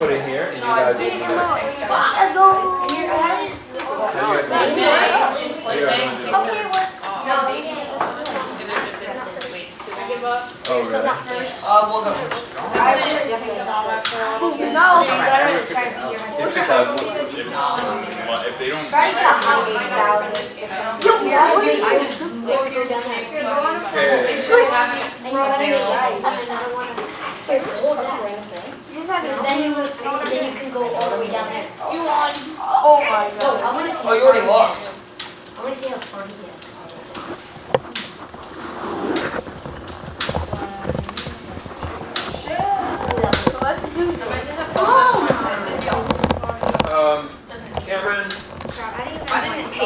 Put it here, and you guys will do this. Oh, really? We'll go first. No, you gotta try to beat your If they don't. Try to get a house. Then you can go all the way down there. You won. Oh my god. I want to see. Oh, you already lost. I want to see how far he gets. Cameron, I didn't take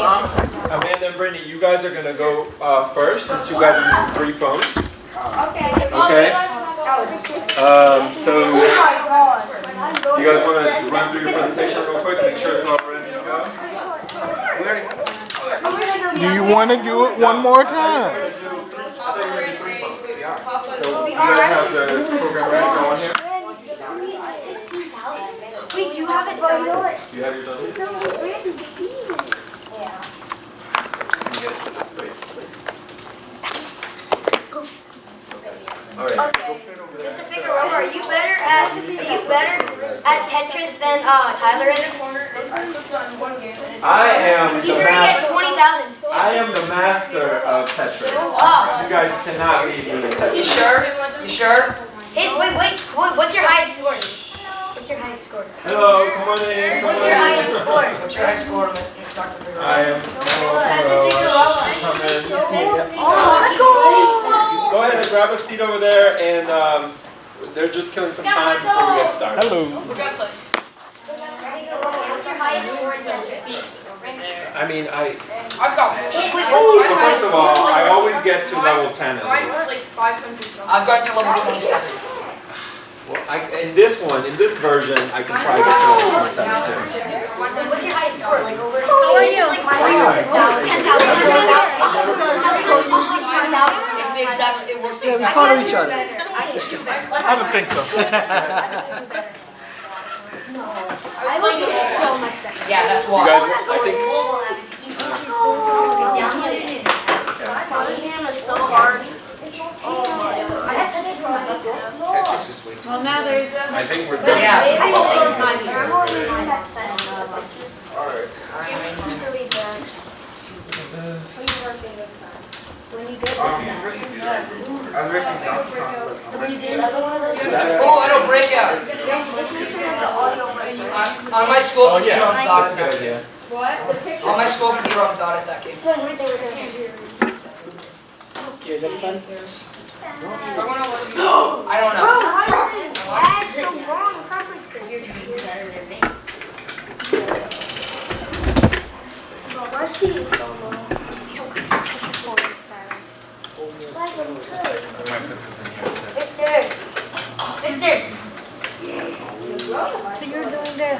Amanda, and Brittany, you guys are gonna go first since you guys are using 3 phones. Okay. So you guys want to run through your presentation real quick? Make sure it's all ready to go. Do you want to do it one more time? So you guys have the program ready to go on here? Wait, you have it done? Do you have your done? Yeah. Can you get it? Wait, please. Alright. Just to figure out, are you better at Tetris than Tyler is? I am He's the already at master. 20,000. I am the master of Tetris. Oh. You guys cannot beat me in Tetris. You sure? You sure? Wait, what's your highest score? What's your highest score? Hello, come on in. What's your highest score? What's your high score, Dr. Figueroa? I am Come in. Go ahead and grab a seat over there, and they're just killing some time before we get started. Hello. What's your highest score in Tetris? I mean, I've got one. Wait, what's so your first of all, I always get to level 10 at Mine was least. like 500 something. I've gotten to level 27. Well, in this version, I can probably get to level 27 too. What's your highest score? Like over? How are you? Like 10,000. It's the exact. It works the Yeah, we exact follow same. each other. I don't think so. I like it so much better. Yeah, that's You why. guys, I think. Is so hard. I have Tetris for my book. Well, now there's. I think we're done. Yeah. When you get another one of those, Oh, I don't break out. just make sure that the audio On my school, Oh computer, I'm yeah, dotted that's a that. good idea. On my school computer, I'm dotted that game. right there, we're gonna Yeah, that's fun. No, I don't know. That's the wrong preferences. You're doing better than me. But our seat is so low. Victor! So you're doing the...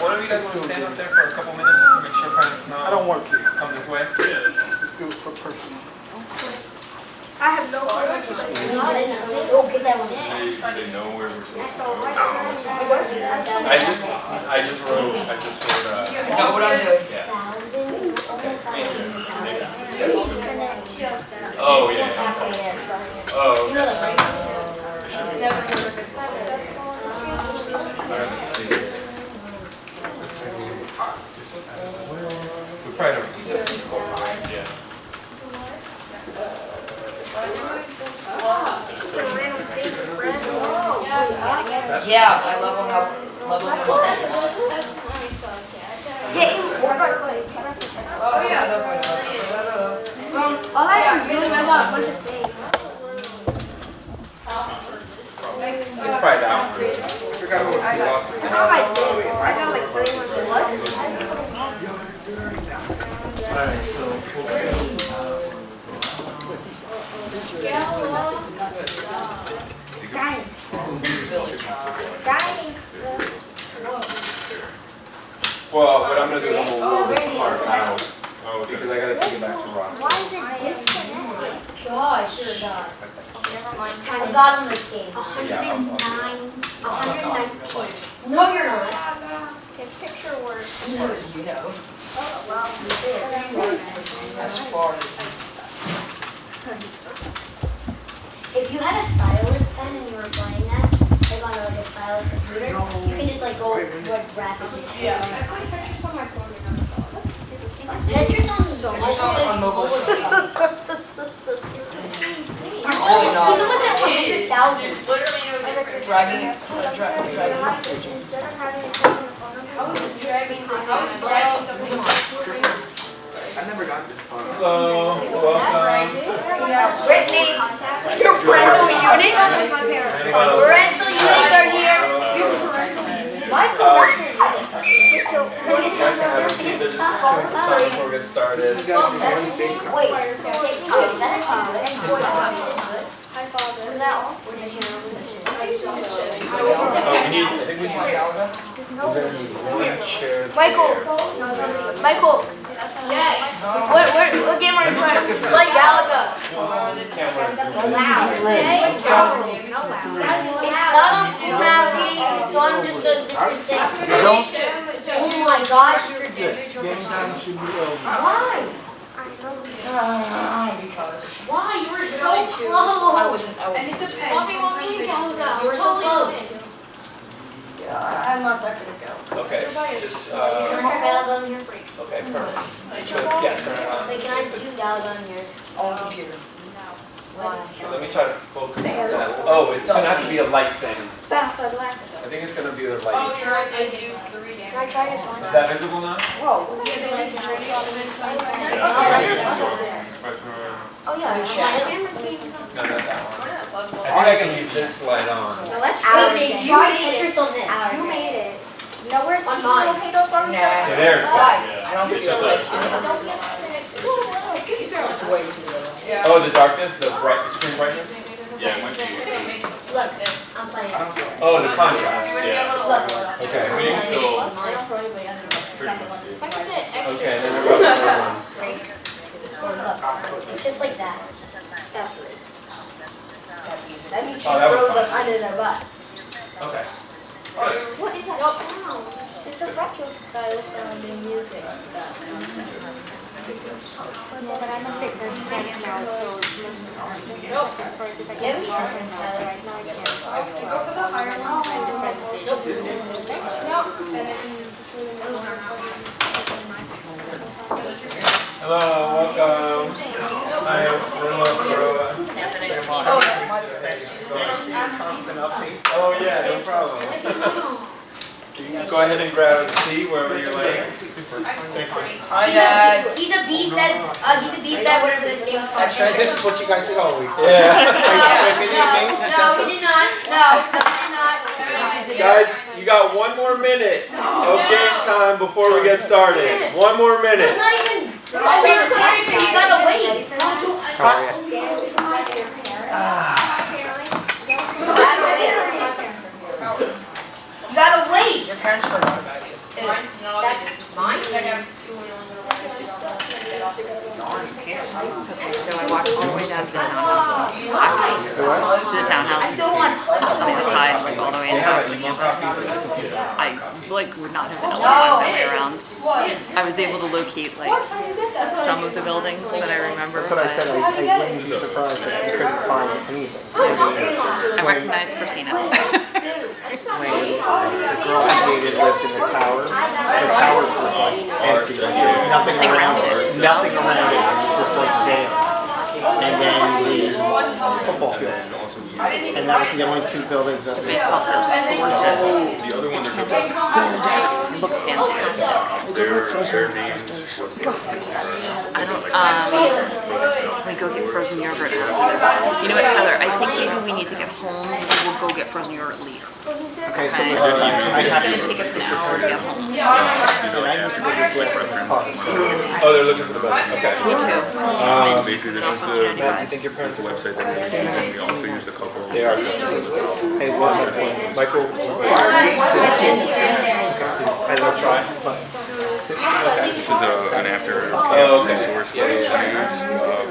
One of you guys want to stand up there for a couple minutes just to make sure parents know? I don't work here. Come this way. Just do it for personal. I have no idea. Go get that one. They know where we're supposed to go. I just wrote, You know what I'm doing. Oh, yeah. Oh, You know, okay. like, We probably don't need this. Yeah. Yeah, I leveled up. Leveled him up. Oh yeah. All I am doing right now is a bunch of things. It's probably that one. I forgot what we lost. That's all I did. I got like 31 plus. Alright, so well, what I'm gonna do is I'm gonna roll this part out Oh, okay. because I gotta take it back to Ross. Why is it disconnected? Gosh, you're done. Never mind. I got on this game. 109. 119. No, you're not. Okay, picture word. As far as you know. Oh, well, you did. As far as. If you had a stylus pen and you were playing that, like on like a stylus computer, you can just like go what rapidly. Yeah. I play Tetris on my phone and Tetris on On mobile. Oh, he's almost at 100,000. Literally no different. Dragging it. Dragging it. Instead of having it on your phone, I was dragging something on. I never got this far. Hello, welcome. Brittany, your parental units? Parental units are here. You guys can have a seat. They're just chewing some time before we get started. Wait, technically, is that actually good? Hi, Father. Oh, we need, I think we need, we're gonna need one chair Michael. there. Michael. Yes. What game are you playing? Like Galaga. Camera zoom in. It's not on full map games, it's on just a different thing. Oh my gosh, you're Game time should be over. Why? Because. Why? You were so I close. wasn't. You were so close. Yeah, I'm not that gonna go. Okay, just, Turn your Galaga on here. okay, perfect. So, yeah, turn it on. Wait, can I do Galaga on yours? On computer. Why? So let me try to focus on that. Oh, it's gonna have to be a light thing. Fast, I black. I think it's gonna be the light. you're right. I do 3 Can I try this one? Is that visible now? Whoa. Oh yeah. No, not that one. I think I can leave this light on. Wait, you made Tetris on this. You made it. No, where it's On mine. Okay, there it Why? goes. I don't It's feel just like it's way too little. Oh, the darkness, the bright, screen brightness? Yeah, once you. Look, I'm playing. Oh, the contrast. Yeah. Look. Okay, We can still. okay, then I got the other one. Look, it's just like that. That means you Oh, that was froze fun. up under the bus. Okay. What is that sound? It's a retro style sounding music and stuff. Yeah, but I'm a fitness fan now, so it's Nope. Give me something, Tyler. right now. I can't. Go for the higher one. Hello, welcome. Hi, oh yeah, no problem. You can go ahead and grab a seat wherever you're laying. Hi, Dad. He's a beast that whatever this game is called. This is what you guys did all week. Yeah. No, he did not. No, he did not. Guys, you got one more minute of game time before we get started. One more It's minute. not even. You gotta wait. You gotta wait. Your parents forgot about you. That's mine. So I walked all the way down to the townhouse. To the townhouse. I still want. On the other side, like all the way They in the have back an of the email campus. copy, but it's a computer. I would not have been able to find my way around. I was able to locate some of the buildings that I remember. That's what I but said. I wouldn't be surprised if you couldn't find anything. I recognized Christina. When the girl I dated lived in the towers was like empty. Nothing around it. Nothing around it. It was just like dead. And then the football field. And that was the only 2 buildings that was. Baseball field. The other one, It looks fantastic. their names. I don't, we go get frozen yogurt after this. You know what, Tyler, I think maybe we need to get home and we'll go get frozen yogurt later. Okay, so Okay. I It's have gonna to take us an hour to get home. and I need to go get West in the car. Oh, they're looking for the building. Okay. Me too. Basically, this is Opportunity the, Matt, do you think your parents the are website that we use, and we also use a couple. They are. Hey, one more point. Michael. I will try. This is an after Oh, okay. resource. Yeah, yeah,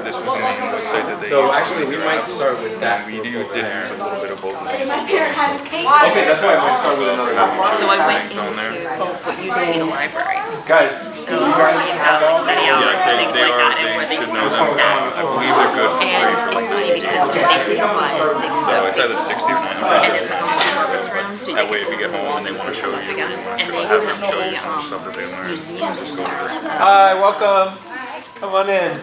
This was the main website that they So actually, we might start with that. we did use a little bit of both. My parent had a cake. Okay, that's why I might start with another one. So I went Links on there. into what used to be the library. Guys, So you have like study hours Yes, and things they like are. that, and where They they should can know post them. stats. I believe they're good for And it's free. funny because the big thing was they So it's either 60 or 90. and it's like a multi-purpose room, so That you way, get if you get home and they want to show you, again, and they have them have show you a some stuff that they learned. museum. Just go over. hi, welcome. Come on in.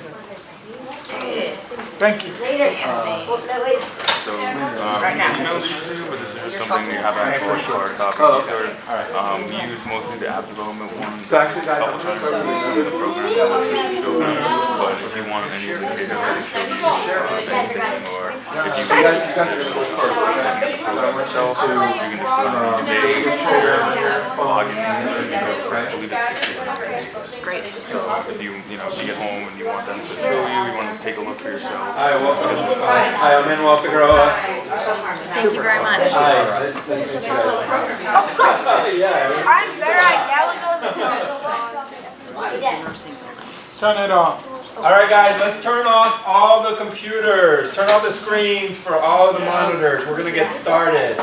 Thank you. Later. Oh, no, wait. So, email these to you, but this is just something you have access to hard copies. Oh, These okay. are, All right. we use mostly the app development ones. So actually, guys, Couple I'm gonna times start with in the program that we should go down. But if you want any of the data that is still used, anything, or if you You guys are gonna go first. yourself, you can just go to the data program, log in, and I believe it's Great. if you get home and you want them to show you, you want to take a look for yourself. Hi, welcome. Hi, I'm Manuel Figueroa. Thank you very much. Hi. Nice to meet you guys. Yeah. I'm better at yelling Nursing building. Turn it off. All right, guys, let's turn off all the computers. Turn off the screens for all of the monitors. We're gonna get started.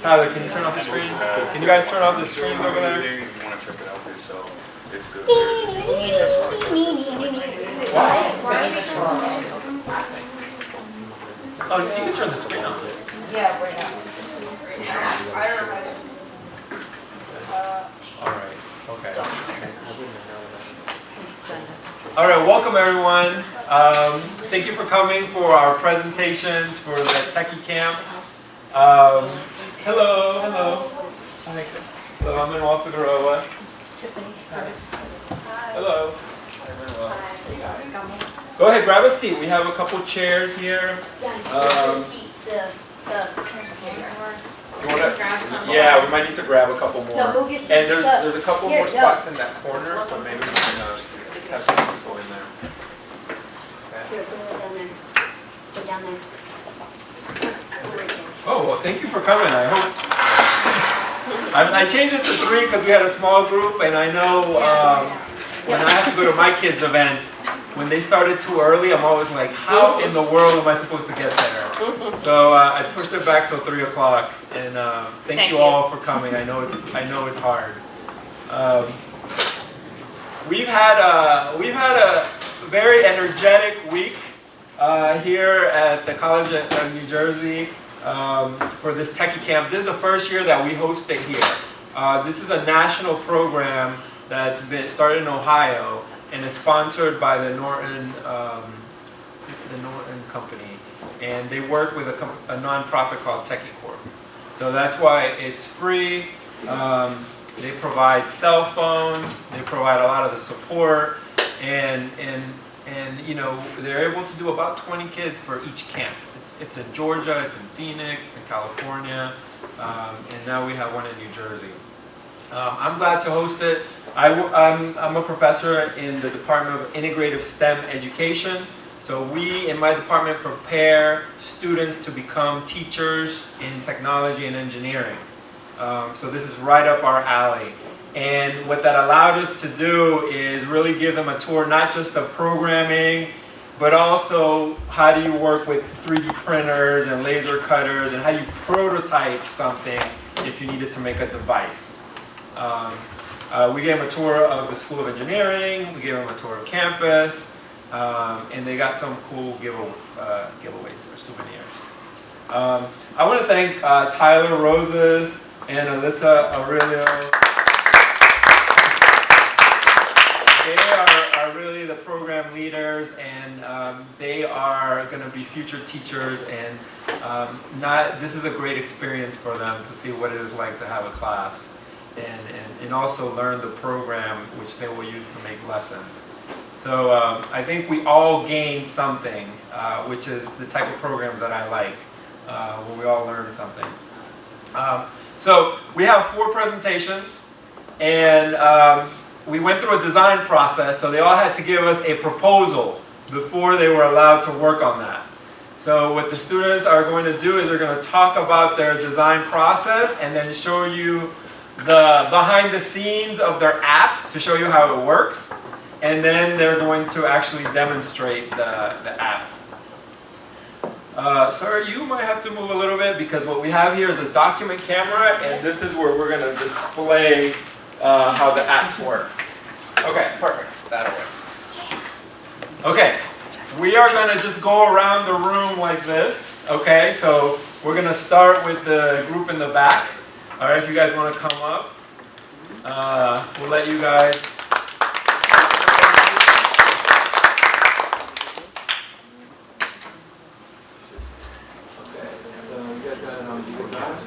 Tyler, can you turn off the screen? Can you guys turn off the screens over there? You want to check it out for yourself. It's good. Oh, you can turn the screen off. Yeah, right now. All right. Okay. All right. Welcome, everyone. Thank you for coming for our presentations for the Techie Camp. Hello. Hello. Hi. Hello. I'm Manuel Figueroa. Hello. Go ahead, grab a seat. We have a couple chairs here. Seats, You wanna, yeah, we might need to grab a couple more. No, move your seat. And there's a couple Here, more no. spots in that corner, so maybe we can have some people in there. Here, go down there. Go down there. Oh, well, thank you for coming. I hope. I changed it to 3 because we had a small group, and I know when I have to go to my kids' events, when they started too early, I'm always like, how in the world am I supposed to get there? So I pushed it back till 3 o'clock, and thank you all for coming. I know it's hard. We've had a very energetic week here at the College of New Jersey for this Techie Camp. This is the first year that we host it here. This is a national program that's been started in Ohio and is sponsored by the Norton Company, and they work with a nonprofit called Techie Corp. So that's why it's free. They provide cell phones. They provide a lot of the support, and you know, they're able to do about 20 kids for each camp. It's in Georgia, it's in Phoenix, it's in California, and now we have one in New Jersey. I'm glad to host it. I'm a professor in the Department of Integrative STEM Education. So we, in my department, prepare students to become teachers in technology and engineering. So this is right up our alley. And what that allowed us to do is really give them a tour, not just of programming, but also how do you work with 3D printers and laser cutters, and how do you prototype something if you needed to make a device. We gave them a tour of the School of Engineering, we gave them a tour of campus, and they got some cool giveaways or souvenirs. I want to thank Tyler Roses and Alyssa Aurelio. They are really the program leaders, and they are going to be future teachers, and this is a great experience for them to see what it is like to have a class and also learn the program which they will use to make lessons. So I think we all gain something, which is the type of programs that I like, where we all learn something. So we have 4 presentations, and we went through a design process, so they all had to give us a proposal before they were allowed to work on that. So what the students are going to do is they're going to talk about their design process and then show you the behind the scenes of their app to show you how it works. And then they're going to actually demonstrate the app. Sorry, you might have to move a little bit because what we have here is a document camera, and this is where we're going to display how the apps work. Okay, perfect. That'll work. Okay, we are going to just go around the room like this. Okay, so we're going to start with the group in the back. All right, if you guys want to come up, we'll let you guys. Okay, so you guys got it on board now?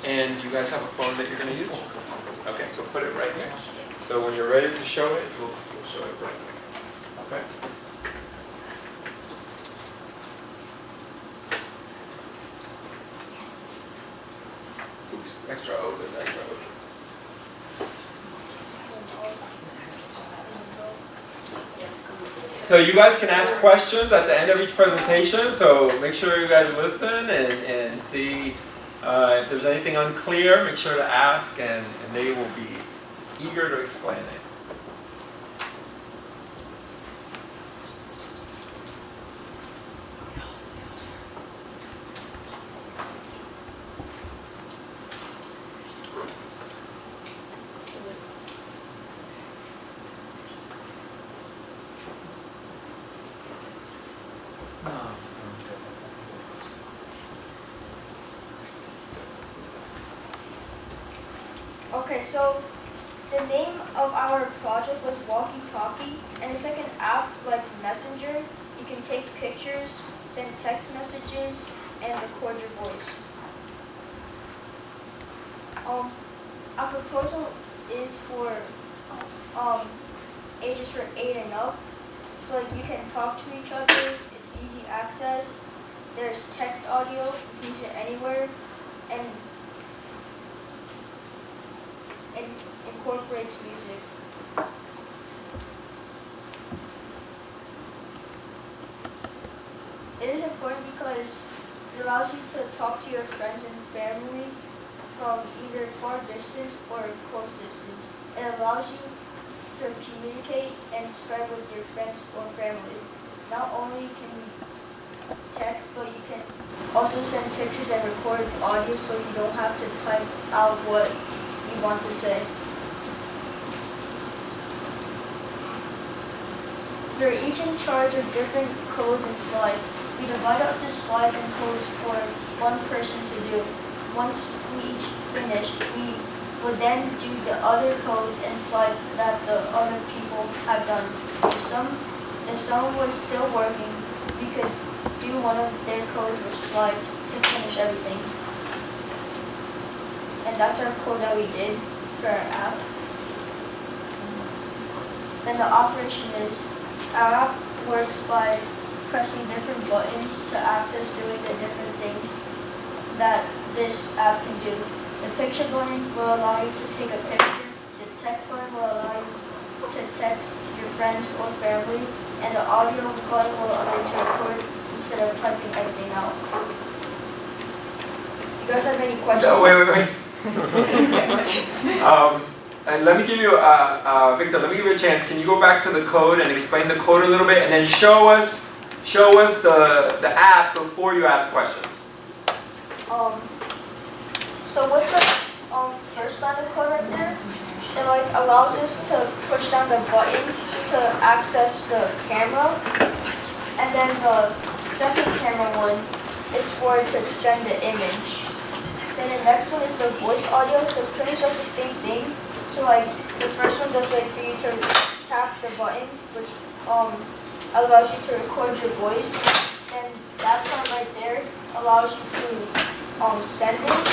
And you guys have a phone that you're going to use? Okay, so put it right here. So when you're ready to show it, you'll show it right here. Okay? Oops, extra O, there's extra O. So you guys can ask questions at the end of each presentation, so make sure you guys listen and see if there's anything unclear, make sure to ask, and they will be eager to explain it. Okay, so the name of our project was Walkie Talkie, and it's like an app like Messenger. You can take pictures, send text messages, and record your voice. Our proposal is for ages from 8 and up, so like you can talk to each other. It's easy access. There's text audio. You can use it anywhere, and it incorporates music. It is important because it allows you to talk to your friends and family from either far distance or close distance. It allows you to communicate and spread with your friends or family. Not only can you text, but you can also send pictures and record audio so you don't have to type out what you want to say. You're each in charge of different codes and slides. We divide up the slides and codes for one person to do. Once we each finished, we would then do the other codes and slides that the other people have done. If someone was still working, we could do one of their codes or slides to finish everything. And that's our code that we did for our app. And the operation is, our app works by pressing different buttons to access doing the different things that this app can do. The picture button will allow you to take a picture. The text button will allow you to text your friends or family. And the audio button will allow you to record instead of typing everything out. You guys have any questions? No, wait. And let me give you, Victor, let me give you a chance. Can you go back to the code and explain the code a little bit, and then show us the app before you ask questions. So with the first line of code right there, it like allows us to push down the button to access the camera, and then the second camera one is for it to send the image. Then the next one is the voice audio, so it's pretty much like the same thing. So like the first one does like for you to tap the button, which allows you to record your voice, and that part right there allows you to send it.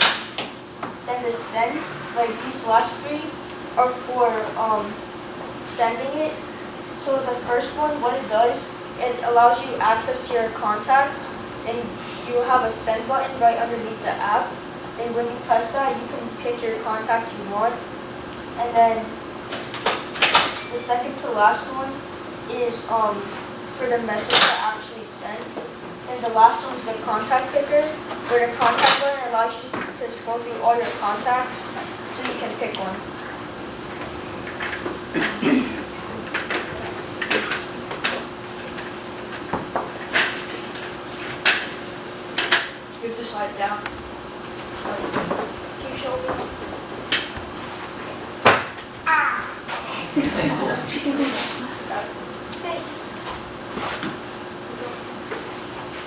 Then the send, like these last three, are for sending it. So the first one, what it does, it allows you access to your contacts, and you have a send button right underneath the app. And when you press that, you can pick your contact you want. And then the second to last one is for the message to actually send. And the last one is the contact picker, where the contact button allows you to scroll through all your contacts, so you can pick one. You have to slide it down. Keep showing.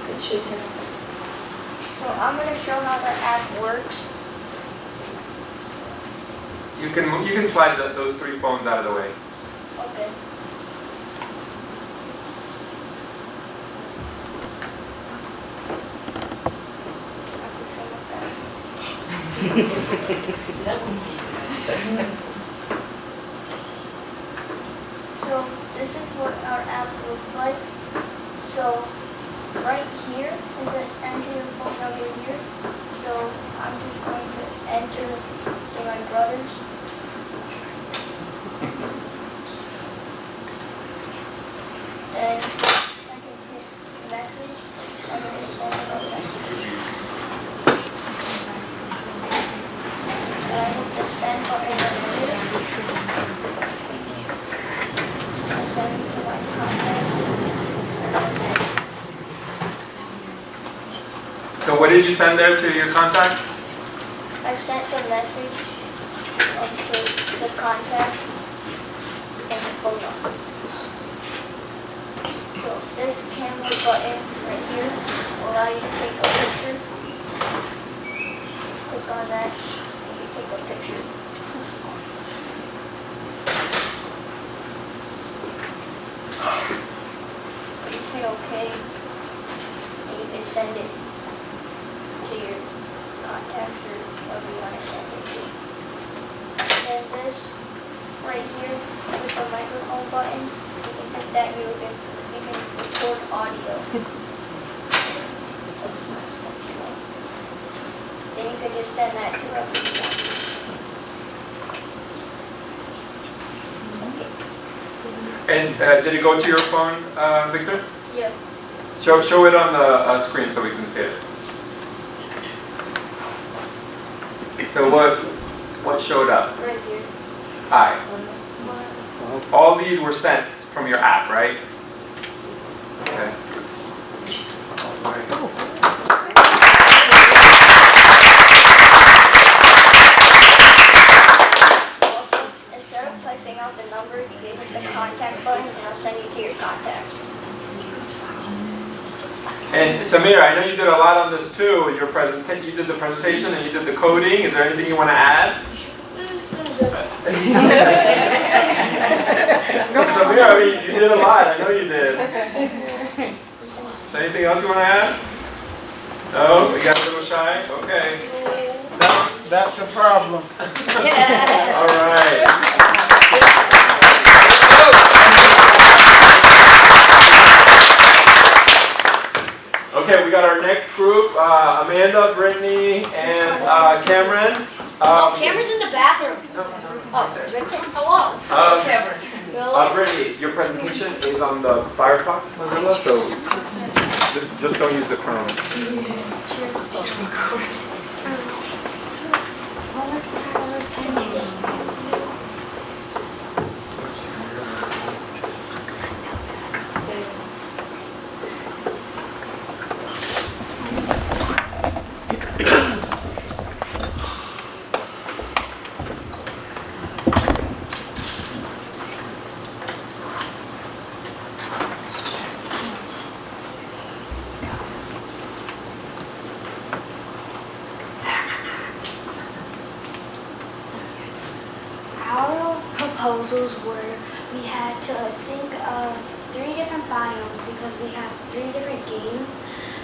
It should turn. So I'm going to show how the app works. You can slide those 3 phones out of the way. Okay. I have to show like that. So this is what our app looks like. So right here, it says enter your phone number here. So I'm just going to enter to my brother's. Then I can hit message. I'm going to send a message. And I hit the send button right here. I send it to my contact. So what did you send there to your contact? I sent the message to the contact and the phone number. So this camera button right here will allow you to take a picture. Click on that and you take a picture. You hit OK and you can send it to your contacts or whoever you want to send it to. And then this right here with the microphone button, you can hit that, you can record audio. Then you can just send that to whoever you want. And did it go to your phone, Victor? Yeah. Show it on the screen so we can see it. So what showed up? Right here. Hi. All these were sent from your app, right? Okay. All right. Also, instead of typing out the number, you can hit the contact button and I'll send you to your contacts. And Samir, I know you did a lot on this too. You did the presentation and you did the coding. Is there anything you want to add? Samir, I mean, you did a lot. I know you did. Anything else you want to add? No? We got a little shy? Okay. That's a problem. All right. Okay, we got our next group, Amanda, Brittany, and Cameron. Cameron's in the bathroom. Hello. Cameron. Brittany, your presentation is on the Firefox, Mozilla, so just don't use the Chrome. It's recording. Our proposals were we had to think of 3 different biomes because we have 3 different games.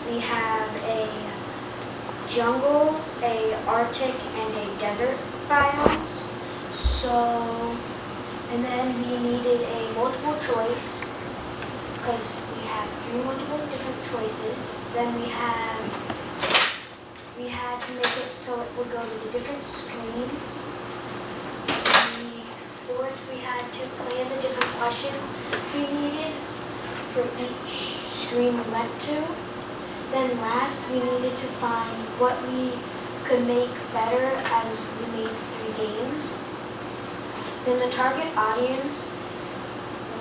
We have a jungle, a Arctic, and a desert biomes. So, and then we needed a multiple choice because we have 3 multiple different choices. Then we had to make it so it would go to the different screens. Fourth, we had to plan the different questions we needed for each screen we went to. Then last, we needed to find what we could make better as we made the 3 games. Then the target audience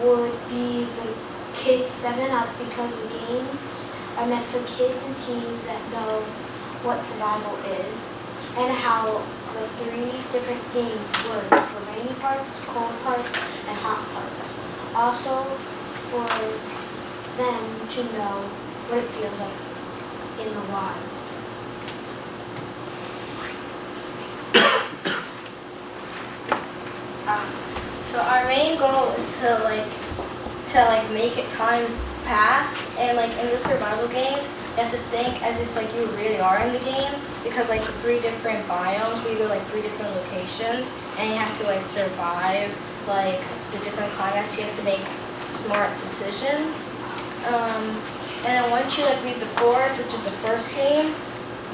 would be the kids 7 up because the games are meant for kids and teens that know what survival is and how the 3 different games work for rainy parts, cold parts, and hot parts. Also for them to know what it feels like in the wild. So our main goal is to make it time pass, and like in the survival games, you have to think as if like you really are in the game, because like the 3 different biomes, we go like 3 different locations, and you have to like survive like the different climates. You have to make smart decisions. And then once you like leave the forest, which is the first game,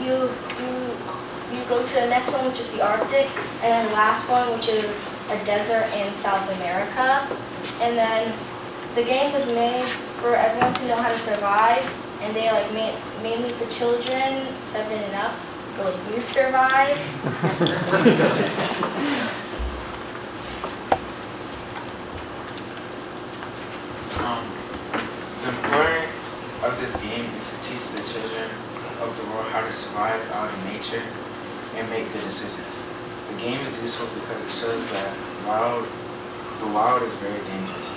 you go to the next one, which is the Arctic, and then last one, which is a desert in South America. And then the game was made for everyone to know how to survive, and they like mainly for children 7 and up. Go you survive. The importance of this game is to teach the children of the world how to survive out in nature and make good decisions. The game is useful because it shows that the wild is very dangerous.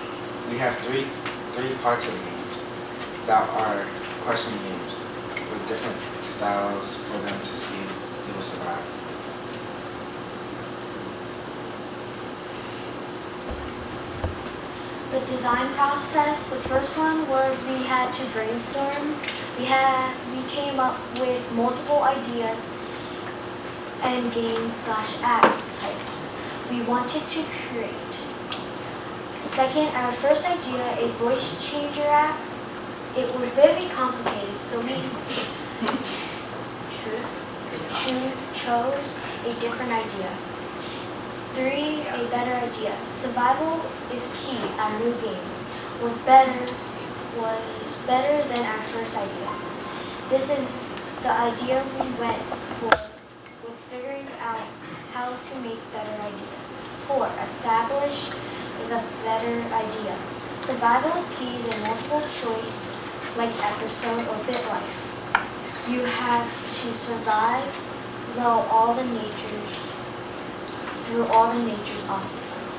We have three parts of the games that are question games with different styles for them to see who will survive. The design process, the first one was we had to brainstorm. We came up with multiple ideas and games/app types we wanted to create. Second, our first idea, a voice changer app. It was very complicated, so we chose a different idea. 3, a better idea. Survival is key. Our new game was better than our first idea. This is the idea we went for with figuring out how to make better ideas. 4, establish the better ideas. Survival is key is a multiple choice like episode or bit life. You have to survive through all the nature's obstacles.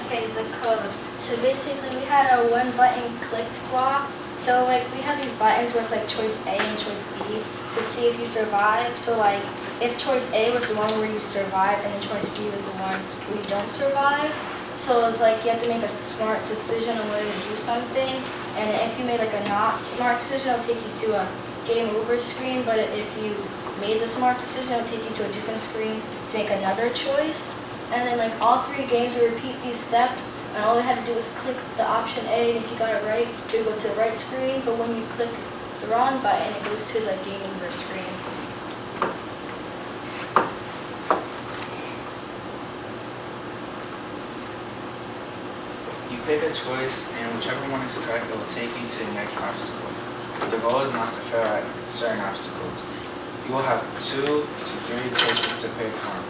Okay, the code. So basically we had a 1 button clicked block. So like we have these buttons where it's like choice A and choice B to see if you survive. So like if choice A was the one where you survive and then choice B was the one where you don't survive. So it's like you have to make a smart decision on whether to do something. And if you made like a not smart decision, it'll take you to a game over screen. But if you made the smart decision, it'll take you to a different screen to make another choice. And then like all 3 games, we repeat these steps. And all we had to do was click the option A, and if you got it right, you would go to the right screen. But when you click the wrong button, it goes to the game over screen. You pick a choice, and whichever one is correct, it will take you to the next obstacle. The goal is not to fail at certain obstacles. You will have 2 to 3 choices to pick from.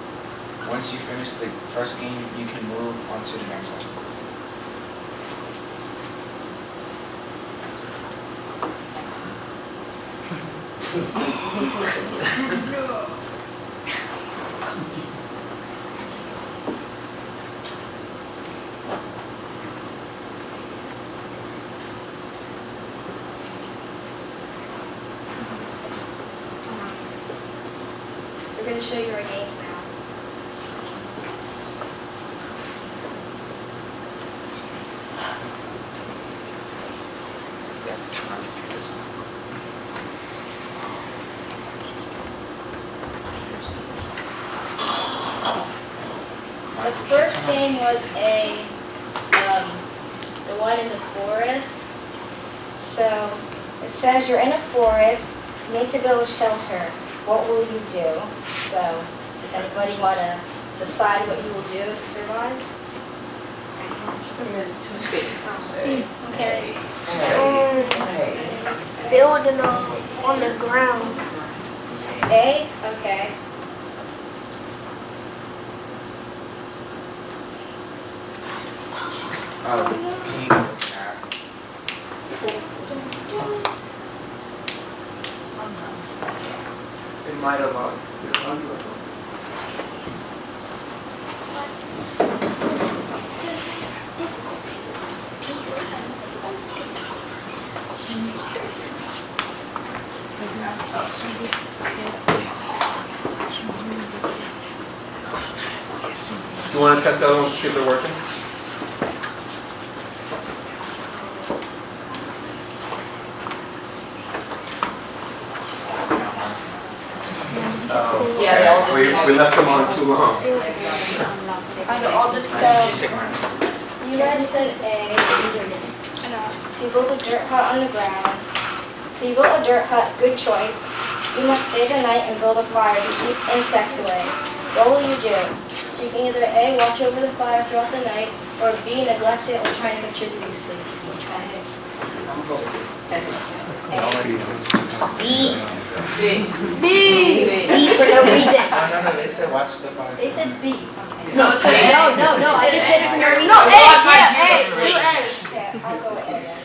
Once you finish the first game, you can move on to the next one. We're going to show you our games now. game was the one in the forest. So it says you're in a forest, you need to build a shelter. What will you do? So does anybody want to decide what you will do to survive? Okay. Building on the ground. A? Okay. Can you go fast? It might have Do you want to test the other ones to see if they're working? Yeah, they all just. We left them on too long. So you guys said A. So you built a dirt hut on the ground. So you built a dirt hut, good choice. You must stay the night and build a fire to keep insects away. What will you do? So you can either A, watch over the fire throughout the night, or B, neglect it or try to make sure you sleep. B for no reason. No, they said watch the fire. They said B. No, I just said it for no reason. No, Okay, I'll go with A then.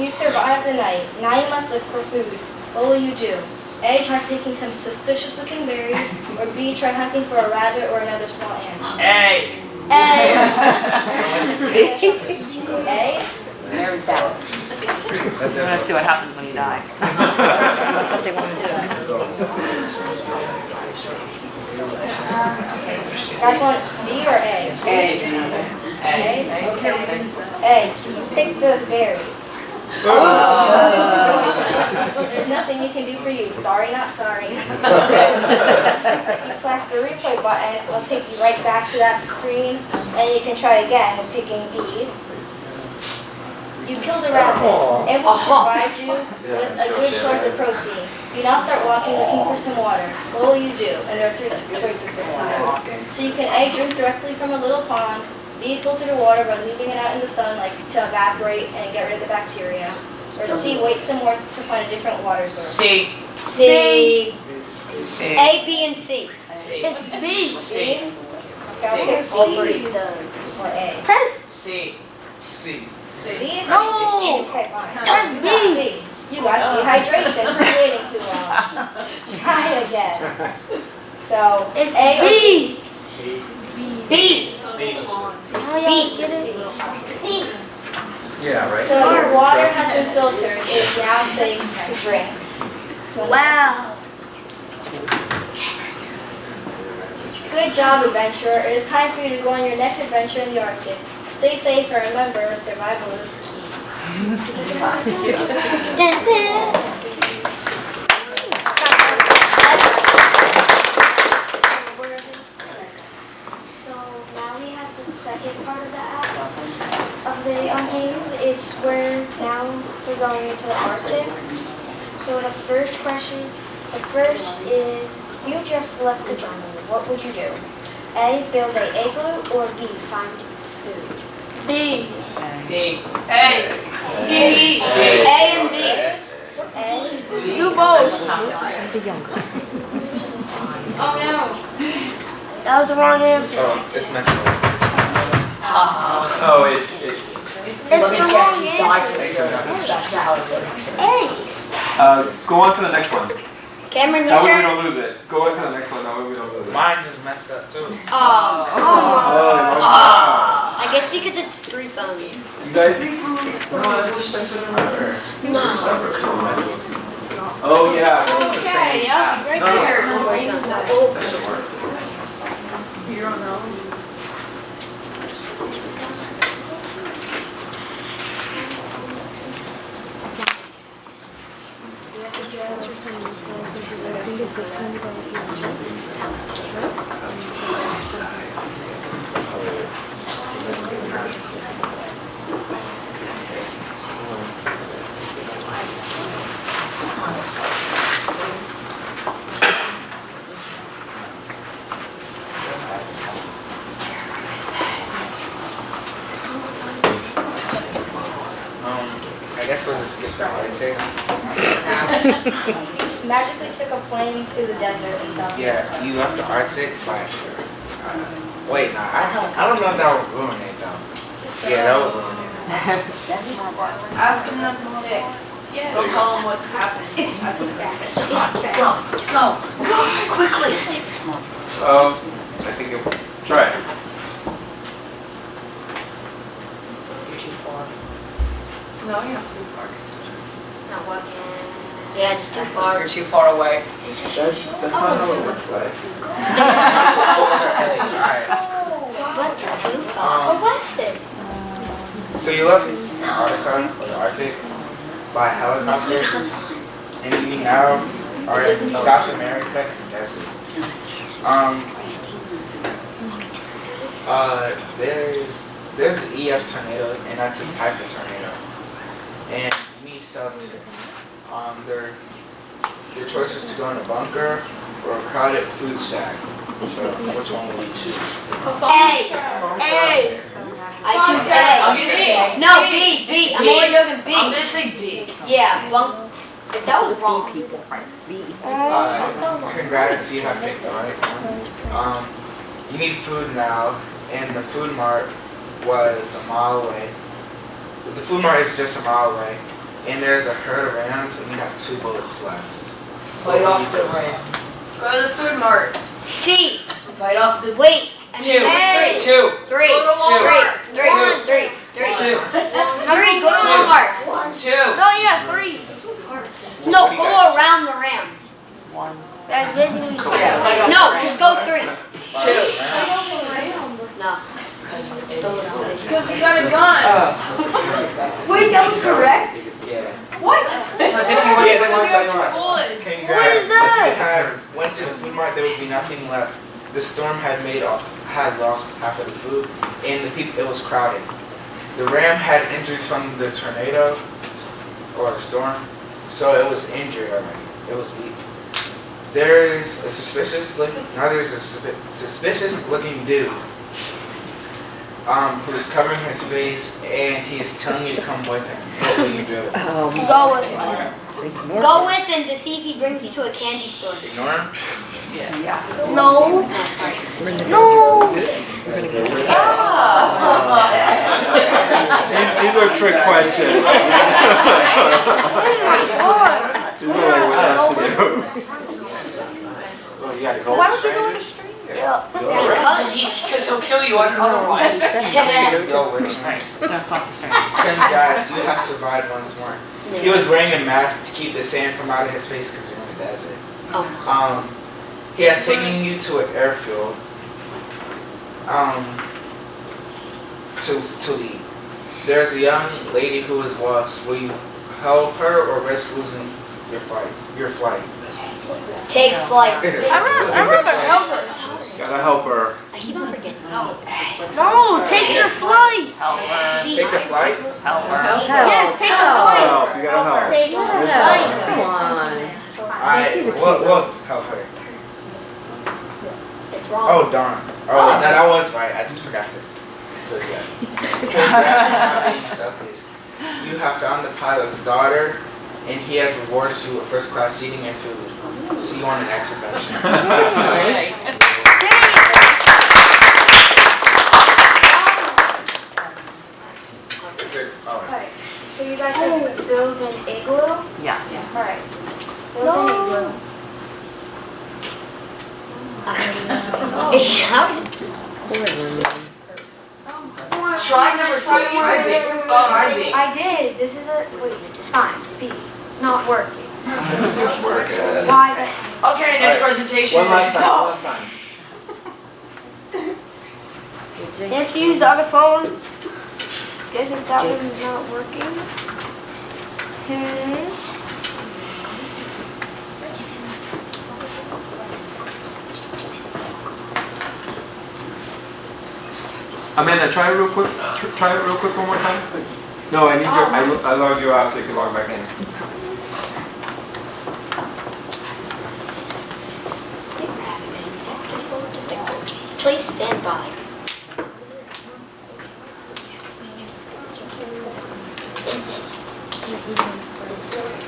You survive the night. Now you must look for food. What will you do? A, try picking some suspicious looking berries, or B, try hunting for a rabbit or another small animal. Hey. A? Very sour. We're gonna see what happens when you die. That's what they want to do. Guys want B or A? A? Okay. A, pick those berries. There's nothing you can do for you. Sorry, not sorry. If you press the replay button, it'll take you right back to that screen, and you can try again with picking B. You killed a rabbit. It will provide you with a good source of protein. You now start walking, looking for some water. What will you do? And there are three choices this time. So you can A, drink directly from a little pond. B, filter the water by leaving it out in the sunlight to evaporate and get rid of the bacteria. Or C, wait some more to find a different water source. C. C. C. A, B, and C. It's B. C. Okay, I'll pick all three. Or A. Press C. C. C? No. Okay, fine. Press B. C. You got dehydration for waiting too long. Try it again. So, It's A or B. B? B. B. B. Yeah, right. So your water has been filtered. It is now safe to drink. Wow. Good job, adventurer. It is time for you to go on your next adventure in the Arctic. Stay safe and remember, survival is key. Dun, dun. So now we have the second part of the app, of the games. It's where now we're going into the Arctic. So the first is, you just left the jungle. What would you do? A, build a igloo, or B, find food? D. D. A. D. A and B. A. Do both. Oh no. That was the wrong answer. Oh, it's messed up. Oh, It's the wrong answer. That's how it works. A. go on to the next one. Cameron, That way we your turn. don't lose it. Go on to the next one. That way we don't lose it. Mine just messed up too. Oh. Oh, I guess because it's 3 phones. you guys? No. Oh, yeah. Okay, yeah, right here. You don't know? I guess we'll just skip the Arctic. So you just magically took a plane to the desert and South Yeah, America. you left the Arctic, but wait, nah, I don't know if that would ruin it though. Yeah, that would ruin it. Ask him this more. Yeah. Go tell him what's happening. Go, quickly. I think you'll try it. You're too far. No, you're not too far. It's not working. Yeah, it's too far. You're too far away. That's not how it looks like. What's too far? What happened? So you left Antarctica or the Arctic by helicopter, and you now are in South America and desert. There's the EF tornado, and that's a type of tornado, and you need shelter. Your choice is to go in a bunker or a crowded food shack. So which one will you choose? A. A. I choose A. I'm gonna say No, B. B. I'm only choosing B. I'm gonna say B. Yeah, bunk. If that was wrong. Congrats, you have picked the right one. You need food now, and the food mart was a mile away. The food mart is just a mile away, and there's a herd of rams, and you have 2 bullets left. Fight off the ram. Go to the food mart. C. Fight off the Wait. I mean, two. Three. Go to Walmart. Three. Go to Walmart. Two. No, yeah, 3. No, go around the ram. That's basically Yeah. No, just go 3. Two. No. because you got a gun. Wait, that was correct? Yeah. What? Because if you Yeah, went that's what I'm talking Bullets. about. Congrats. What is that? If you went to the food mart, there would be nothing left. The storm had lost half of the food, and the people, it was crowded. The ram had injuries from the tornado or the storm, so it was injured already. It was weak. There's a suspicious looking dude who's covering his face, and he is telling you to come with him. What will you do? Go with him. Go with him to see if he brings you to a candy store. Ignore him? No. These are trick questions. These are like what not to do. Oh, you gotta go Why with would you go strangers? with a stranger? Because he'll kill you otherwise. Go with strangers. Congrats, you have survived once more. He was wearing a mask to keep the sand from out of his face because you're in the desert. He has taken you to an airfield to leave. There's a young lady who is lost. Will you help her or risk losing your flight? Take flight. I'd rather help her. Gotta help her. I keep on forgetting. No, take your flight. Take the flight? Yes, take the flight. Help, you gotta help. Take the flight. We'll help her. It's wrong. Oh, darn. Oh, that was right. I just forgot to switch that. Congrats on not being selfish. You have found the pilot's daughter, and he has rewarded you with first-class seating and food. See you on the next adventure. Is it? Oh. Alright, so you guys said build an igloo? Yes. Alright, build an igloo. Try number 2. Try B. Try B. I did, this is a, wait, it's fine, B, it's not working. Just work it. Why then? Okay, next presentation. One last time. You have to use the other phone. Guess if that one's not working. Amanda, try it real quick. Try it real quick one more time. No, I need your. I logged you out so you can log back in. Please stand by.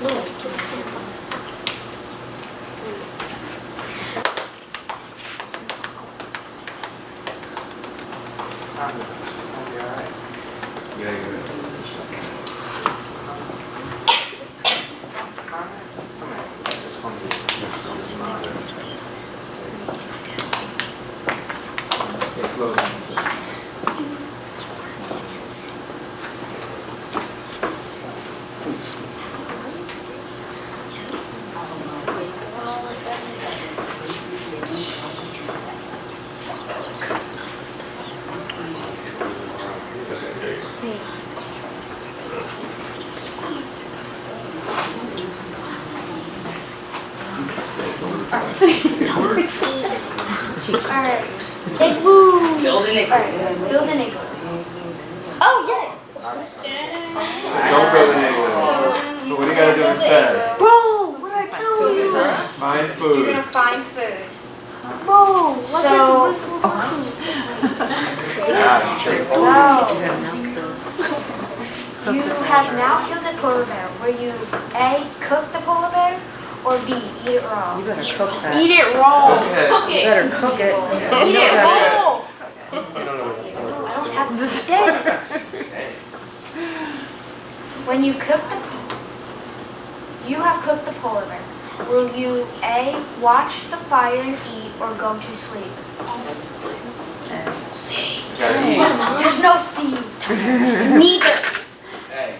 Lloyd, please stand by. Yeah, you're right. It's loading. Alright. Big woo! Build an igloo. Alright, build an igloo. Oh, yeah! Don't build an igloo. So what do you gotta do instead? Bro, what did I tell you? Find You're food. gonna find food. Bro, what So- No. You have now killed a polar bear. Will you A, cook the polar bear, or B, eat it raw? You better cook that. Eat it raw. Okay. You better cook it. Eat it raw. I don't have to stay. When you cook you have cooked the polar bear. Will you A, watch the fire and eat, or go to sleep? There's no C. Neither. Hey.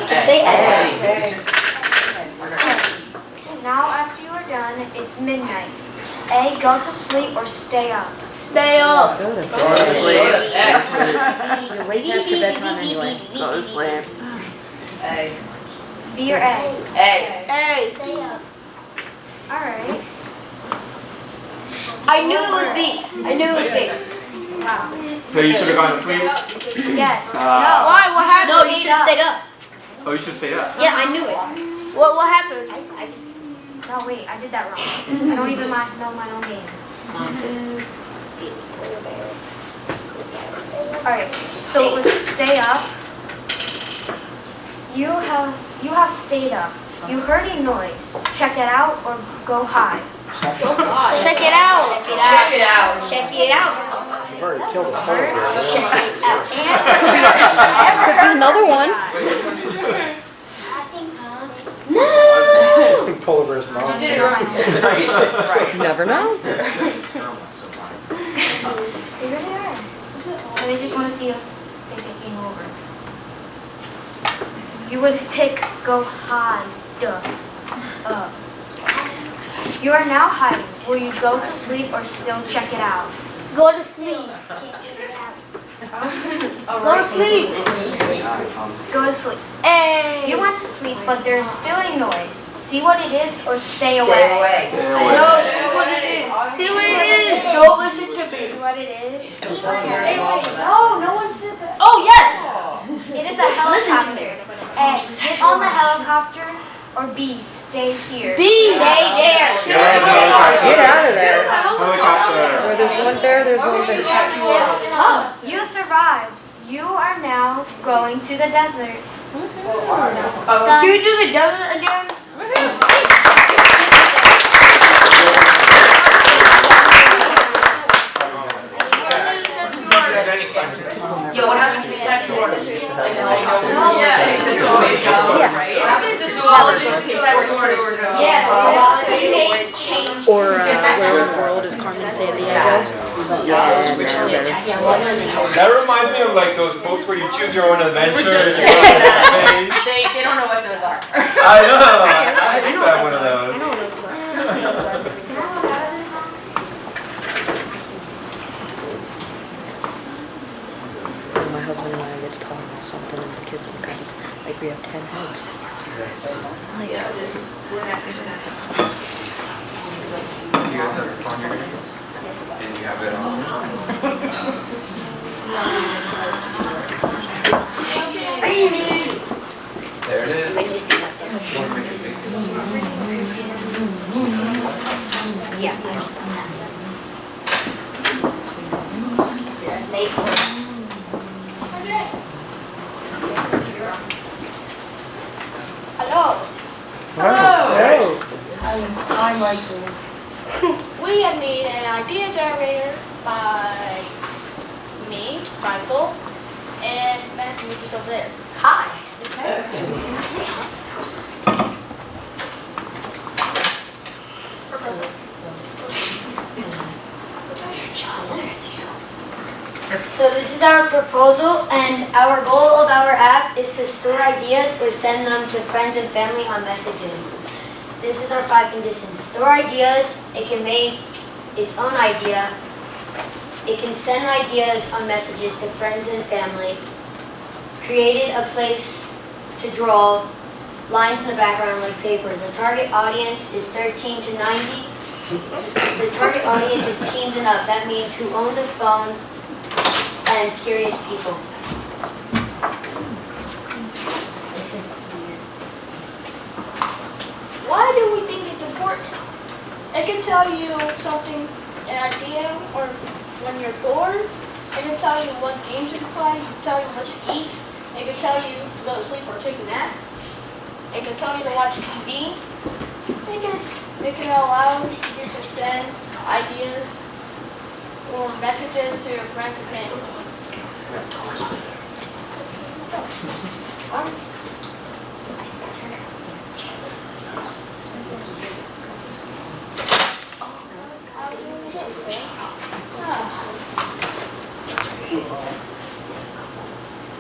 Just say A. Now after you are done, it's midnight. A, go to sleep or stay up. Stay up. Go to Go to sleep. You're way past your bedtime anyway. Go to sleep. A. B or A? A. Hey. Stay up. Alright. I knew it was B. I knew it was B. Wow. So you should have gone to sleep? Yeah. Why? What happened? No, you should have stayed up. Oh, you should stay up. Yeah, I knew it. What happened? I just. No, wait, I did that wrong. I don't even know my own game. Alright, so it was stay up. You have stayed up. You heard a noise. Check it out or go hide. Check it out. Check it out. Check it out. You've already killed a polar bear. Check it out. Could be another one. Wait, which one did you say? No! I think polar bear's mom. You did it right. You never know. They really are. And they just want to see if they get game over. You would pick go hide. You are now hiding. Will you go to sleep or still check it out? Go to sleep. Go to sleep. Go to sleep. Hey. You went to sleep, but there's still a noise. See what it is or stay away. Stay away. No, see what it is. See what it is. Don't listen to See me. what it is. No, no one said that. Oh, yes. It is a helicopter. A, get on the helicopter, or B, stay here. B. Stay there. Get out of there. Helicopter. Where there's one bear, there's one bear. You survived. You are now going to the desert. Can we do the desert again? Yo, what happens if you touch orders? Yeah. Or where in the world is Carmen San Diego? That reminds me of like those books where you choose your own adventure and you go to the next page. They don't know what those are. I know. I used to have one of those. My husband and I get to talk about something and the kids look at us like we have 10 heads. Yeah, it is. You guys have your phone here? And you have it on? There it is. You want to make it big too? Yeah. Snake. Hello. Hey. I'm Michael. We have made an idea generator by me, Michael, and Matthew, who's over there. Hi. So this is our proposal, and our goal of our app is to store ideas or send them to friends and family on messages. This is our 5 conditions. Store ideas. It can make its own idea. It can send ideas on messages to friends and family. Created a place to draw lines in the background like paper. The target audience is 13 to 90. The target audience is teens and up. That means who owns a phone and curious people. This is weird. Why do we think it's important? It can tell you something, an idea, or when you're bored. It can tell you what games you can play. It can tell you what to eat. It can tell you to go to sleep or take a nap. It can tell you to watch TV. It can allow you to send ideas or messages to your friends and family.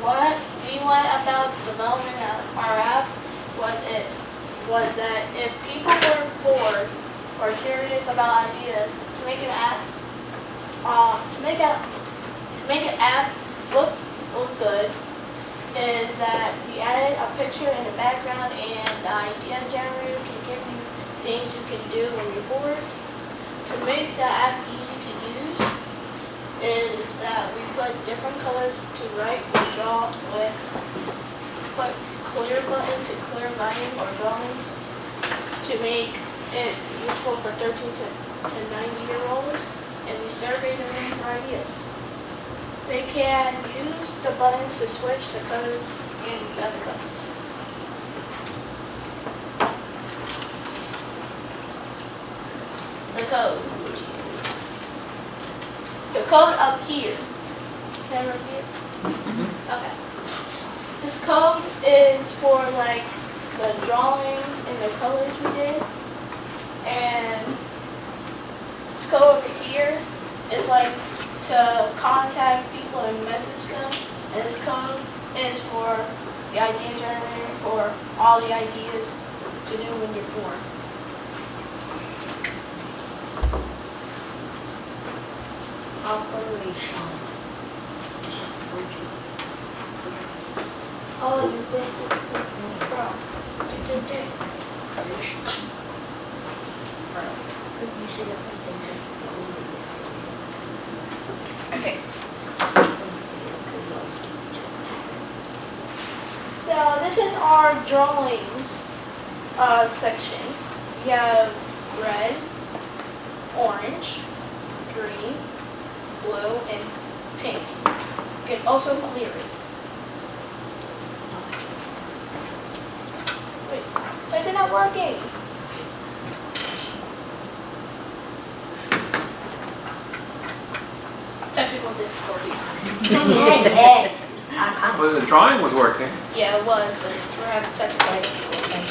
What we want about development of our app was that if people were bored or curious about ideas, to make an app look good is that we added a picture in the background, and the idea generator can give you things you can do when you're bored. To make the app easy to use is that we put different colors to write or draw with, put clear button to clear writing or drawings to make it useful for 13 to 90-year-olds, and we survey them for ideas. They can use the buttons to switch the colors and the other buttons. The code. The code up here. Can I see it? Okay. This code is for like the drawings and the colors we did. And this code over here is like to contact people and message them. And this code is for the idea generator for all the ideas to do when you're bored. Operation. Oh, you did Okay. So this is our drawings section. We have red, orange, green, blue, and pink. You can also clear it. Wait, why is it not working? Technical difficulties. Well, the drawing was working. Yeah, it was, but we're having technical difficulties.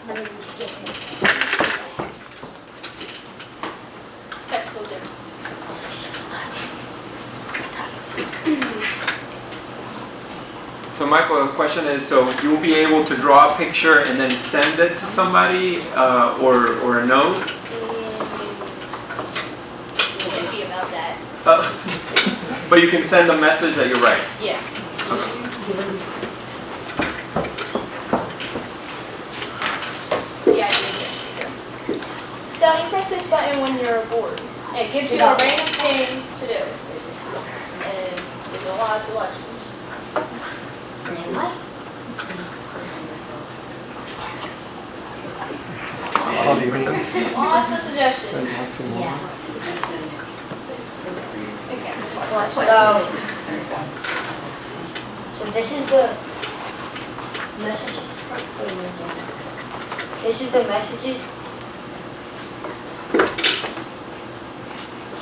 Let me skip it. Technical difficulties. So Michael, the question is, so you'll be able to draw a picture and then send it to somebody or a note? Iffy about that. but you can send a message that you're right. Yeah. Yeah, So you press this button when you're bored. it gives you a random thing to do. And there's a lot of selections. Lots of suggestions. So this is the message. This is the messages.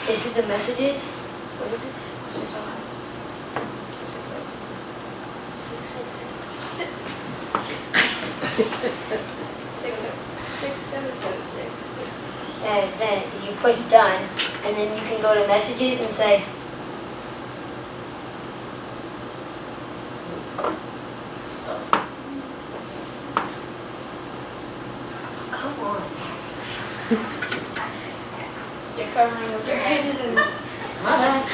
This is the messages. What is it? And then you push done, and then you can go to messages and say, come on. You're covering up your pages and My bad.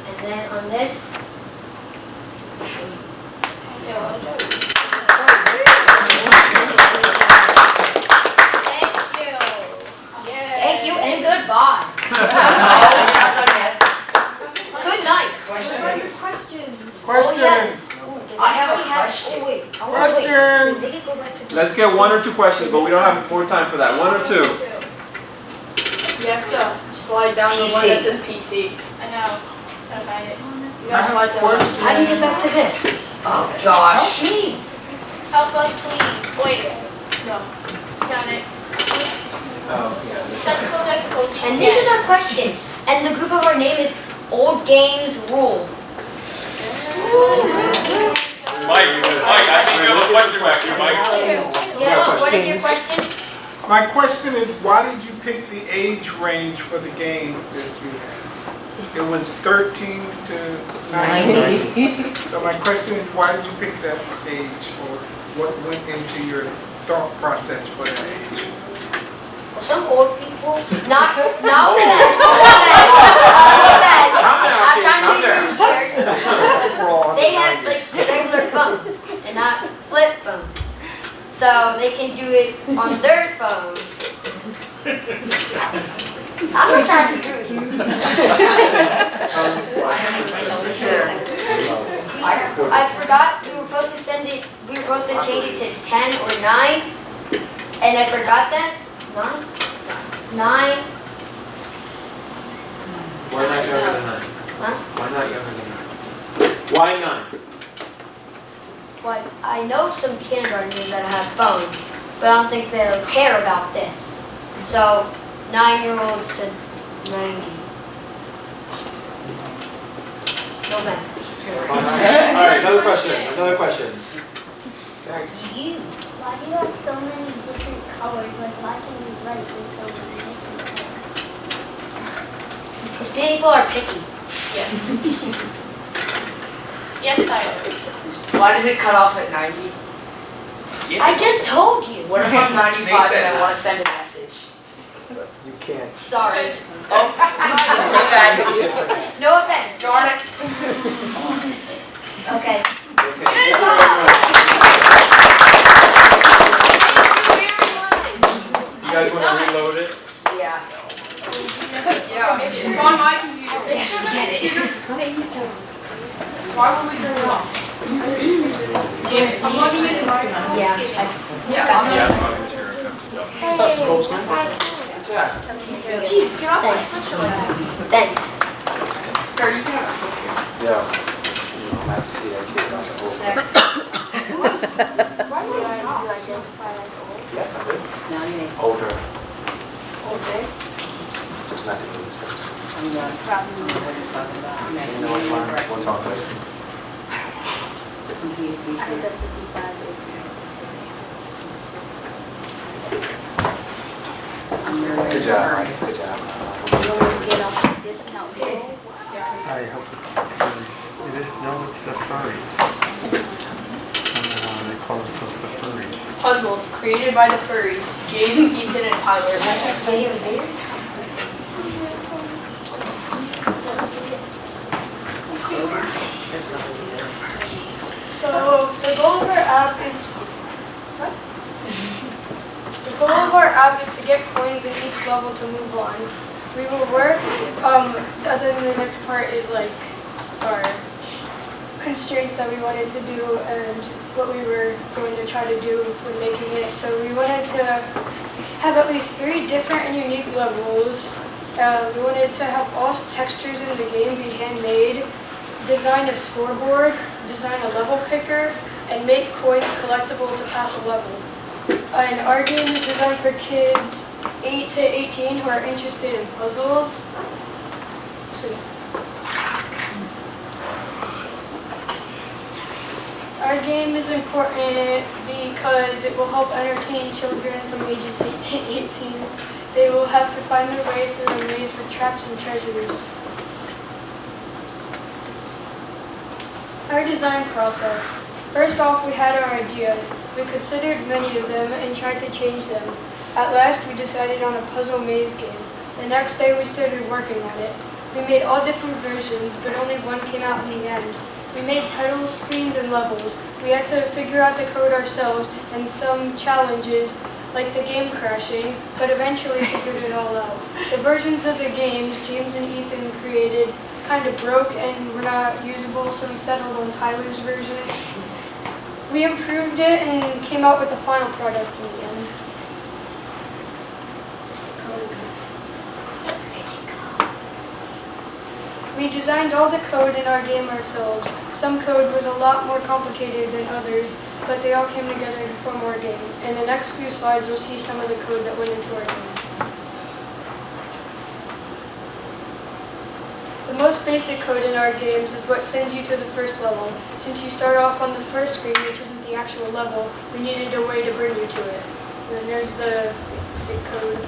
And then on this, thank you and goodbye. Good night. questions. Question. I have a question. Question. Let's get 1 or 2 questions, but we don't have more time for that. 1 or 2. You have to slide down the one that says PC. I know. Gotta find it. You gotta slide down. How do you get back to this? Oh, gosh. Help me. Help us, please. Wait. No. Got it. Technical difficulties. And this is our questions. And the group of our name is Old Games Rule. Mike, I think you have a question back here, Mike. Yes, what is your question? My question is, why did you pick the age range for the game that you had? It was 13 to 90. So my question is, why did you pick that age, or what went into your thought process for that age? Some old people, not that. I'm trying to be rude. They have like regular phones and not flip phones. So they can do it on their phone. I'm not trying to be rude. I forgot we were supposed to send it, we were supposed to change it to 10 or 9. And I forgot that. 9? 9. Why not younger than 9? Huh? Why not younger than 9? Why 9? But I know some kindergartners that have phones, but I don't think they'll care about this. So 9-year-olds to 90. No offense. Alright, another question. You. Why do you have so many different colors? Like, why can you write with so many different colors? Because people are picky. Yes. Yes, Tyler. Why does it cut off at 90? I just told you. What if I'm 95 and I want to send a message? You can't. Sorry. Oh, it's okay. No offense. Darn it. Okay. You guys want to reload it? Yeah. Yeah. It's on my computer. Yes, we get it. Why would we turn it off? I'm logging into my account. Yeah. What's up, Spokesman? Jeez, get off my Thanks. social media. Thanks. Or you can have a social media. Yeah. I'm gonna have to see that kid on the whole thing. Why would you identify as old? Yes, I did. No, you ain't. Older. Oldest? Just nothing in this person. I'm done. Probably know what you're talking about. You know what's fine? We'll talk later. Confused me too. I'm really Good job, Mike. Good job. You always get off the discount bill. I hope it's This, no, it's the furries. They call themselves the furries. Puzzle created by the furries, James, Ethan, and Tyler. So the goal of our app is what? The goal of our app is to get coins in each level to move on. We will work. Other than the next part is like our constraints that we wanted to do and what we were going to try to do when making it. So we wanted to have at least 3 different and unique levels. We wanted to have all textures in the game be handmade, design a scoreboard, design a level picker, and make coins collectible to pass a level. And our game is designed for kids 8 to 18 who are interested in puzzles. So, our game is important because it will help entertain children from ages 8 to 18. They will have to find their way through a maze with traps and treasures. Our design process. First off, we had our ideas. We considered many of them and tried to change them. At last, we decided on a puzzle maze game. The next day, we started working on it. We made all different versions, but only one came out in the end. We made titles, screens, and levels. We had to figure out the code ourselves and some challenges, like the game crashing, but eventually figured it all out. The versions of the games James and Ethan created kind of broke and were not usable, so we settled on Tyler's version. We improved it and came out with the final product in the end. We designed all the code in our game ourselves. Some code was a lot more complicated than others, but they all came together to form our game. In the next few slides, you'll see some of the code that went into our game. The most basic code in our games is what sends you to the first level. Since you start off on the first screen, which isn't the actual level, we needed a way to bring you to it. And there's the basic code.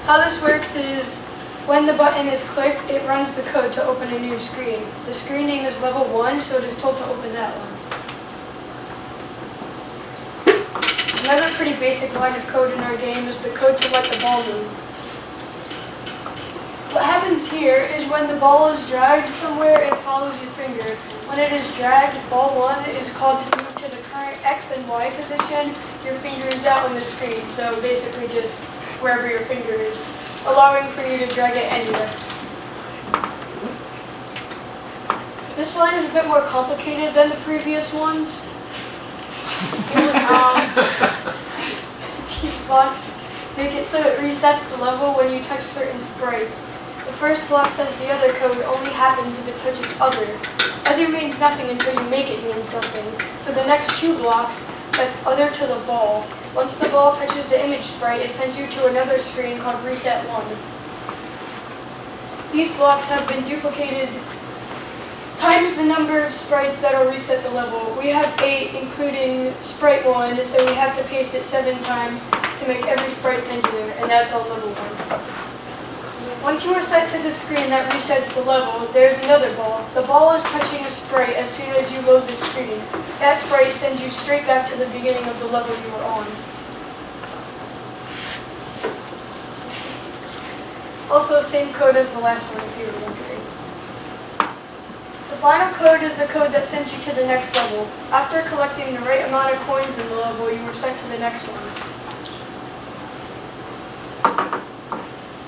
How this works is, when the button is clicked, it runs the code to open a new screen. The screen name is level 1, so it is told to open that one. Another pretty basic line of code in our game is the code to let the ball move. What happens here is when the ball is dragged somewhere, it follows your finger. When it is dragged, ball 1 is called to move to the current X and Y position. Your finger is out on the screen, so basically just wherever your finger is, allowing for you to drag it anywhere. This line is a bit more complicated than the previous ones. These blocks make it so it resets the level when you touch certain sprites. The first block says the other code only happens if it touches other. Other means nothing until you make it mean something. So the next 2 blocks sets other to the ball. Once the ball touches the image sprite, it sends you to another screen called Reset 1. These blocks have been duplicated times the number of sprites that will reset the level. We have 8, including sprite 1, so we have to paste it 7 times to make every sprite singular, and that's on level 1. Once you are set to the screen that resets the level, there's another ball. The ball is touching a sprite as soon as you load the screen. That sprite sends you straight back to the beginning of the level you were on. Also, same code as the last one if you were wondering. The final code is the code that sends you to the next level. After collecting the right amount of coins in the level, you were sent to the next one.